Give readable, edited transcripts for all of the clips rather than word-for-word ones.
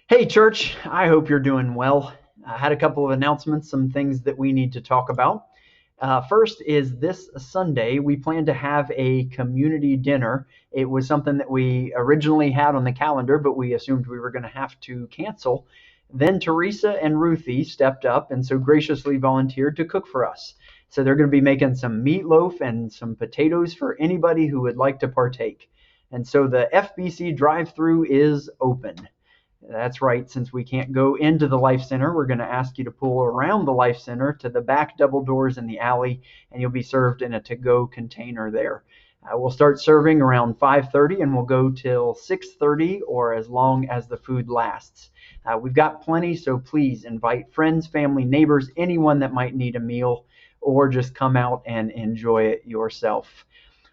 Hey, church, I hope you're doing well. I had a couple of announcements, some things that we need to talk about. First is this Sunday, we plan to have a community dinner. It was something that we originally had on the calendar, but we assumed we were going to have to cancel. Then Teresa and Ruthie stepped up and so graciously volunteered to cook for us. So they're going to be making some meatloaf and some potatoes for anybody who would like to partake. And so the FBC drive-through is open. That's right. Since we can't go into the Life Center, we're going to ask you to pull around the Life Center to the back double doors in the alley, and you'll be served in a to-go container there. We'll start serving around 5:30, and we'll go till 6:30 or as long as the food lasts. We've got plenty, so please invite friends, family, neighbors, anyone that might need a meal, or just come out and enjoy it yourself.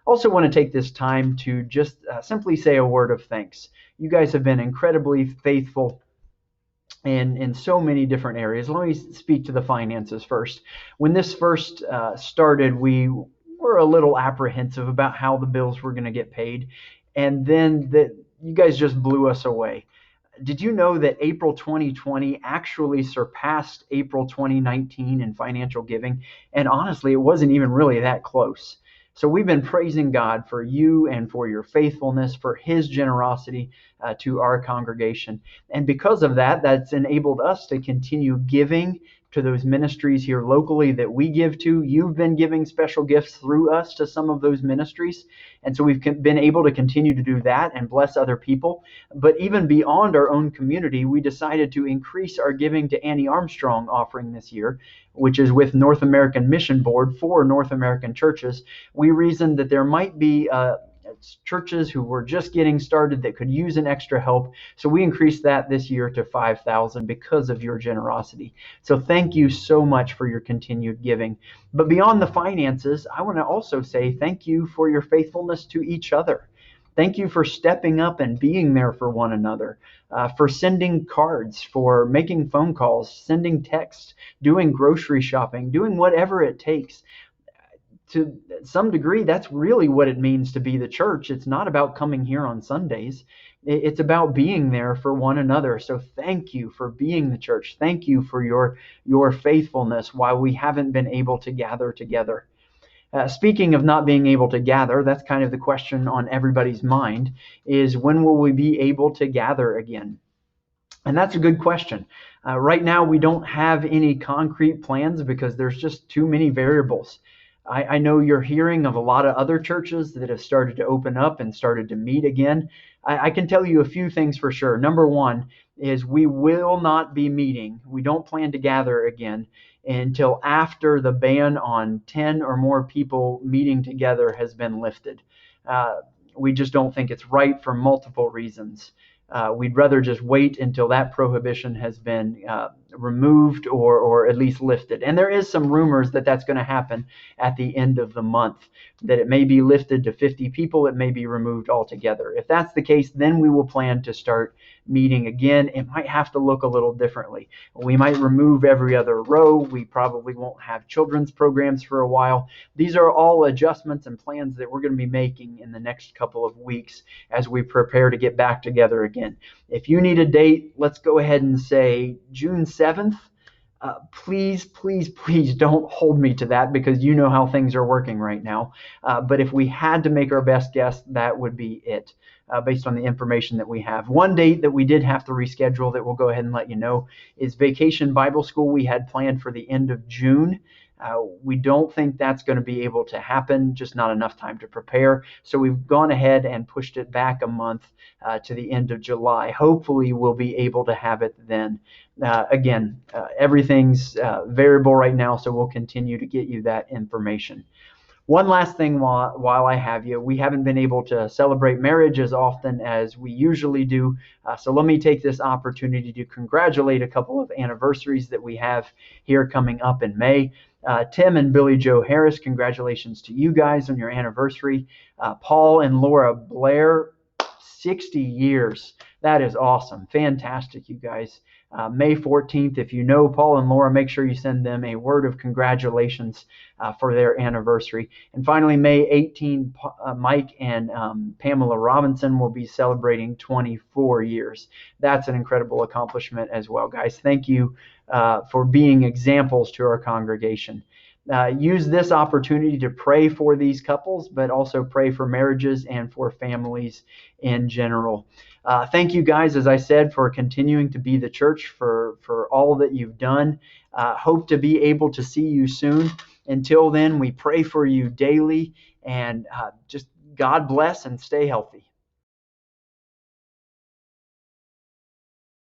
Also want to take this time to just simply say a word of thanks. You guys have been incredibly faithful in so many different areas. Let me speak to the finances first. When this first started, we were a little apprehensive about how the bills were going to get paid, and then you guys just blew us away. Did you know that April 2020 actually surpassed April 2019 in financial giving? And honestly, it wasn't even really that close. So we've been praising God for you and for your faithfulness, for his generosity to our congregation. And because of that, that's enabled us to continue giving to those ministries here locally that we give to. You've been giving special gifts through us to some of those ministries. And so we've been able to continue to do that and bless other people. But even beyond our own community, we decided to increase our giving to Annie Armstrong offering this year, which is with North American Mission Board for North American churches. We reasoned that there might be churches who were just getting started that could use an extra help. So we increased that this year to $5,000 because of your generosity. So thank you so much for your continued giving. But beyond the finances, I want to also say thank you for your faithfulness to each other. Thank you for stepping up and being there for one another, for sending cards, for making phone calls, sending texts, doing grocery shopping, doing whatever it takes. To some degree, that's really what it means to be the church. It's not about coming here on Sundays. It's about being there for one another. So thank you for being the church. Thank you for your faithfulness while we haven't been able to gather together. Speaking of not being able to gather, that's kind of the question on everybody's mind, is when will we be able to gather again? And that's a good question. Right now, we don't have any concrete plans because there's just too many variables. I know you're hearing of a lot of other churches that have started to open up and started to meet again. I can tell you a few things for sure. Number one is we will not be meeting. We don't plan to gather again until after the ban on 10 or more people meeting together has been lifted. We just don't think it's right for multiple reasons. We'd rather just wait until that prohibition has been removed or at least lifted. And there is some rumors that that's going to happen at the end of the month, that it may be lifted to 50 people, it may be removed altogether. If that's the case, then we will plan to start meeting again. It might have to look a little differently. We might remove every other row. We probably won't have children's programs for a while. These are all adjustments and plans that we're going to be making in the next couple of weeks as we prepare to get back together again. If you need a date, let's go ahead and say June 7th. Please, please, please don't hold me to that because you know how things are working right now. But if we had to make our best guess, that would be it, based on the information that we have. One date that we did have to reschedule that we'll go ahead and let you know is Vacation Bible School we had planned for the end of June. We don't think that's going to be able to happen, just not enough time to prepare. So we've gone ahead and pushed it back a month to the end of July. Hopefully we'll be able to have it then. Again, everything's variable right now, so we'll continue to get you that information. One last thing while I have you, we haven't been able to celebrate marriage as often as we usually do. So let me take this opportunity to congratulate a couple of anniversaries that we have here coming up in May. Tim and Billy Joe Harris, congratulations to you guys on your anniversary. Paul and Laura Blair, 60 years. That is awesome. Fantastic, you guys. May 14th, if you know Paul and Laura, make sure you send them a word of congratulations for their anniversary. And finally, May 18th, Mike and Pamela Robinson will be celebrating 24 years. That's an incredible accomplishment as well, guys. Thank you for being examples to our congregation. Use this opportunity to pray for these couples, but also pray for marriages and for families in general. Thank you guys, as I said, for continuing to be the church, for all that you've done. Hope to be able to see you soon. Until then, we pray for you daily, and just God bless and stay healthy.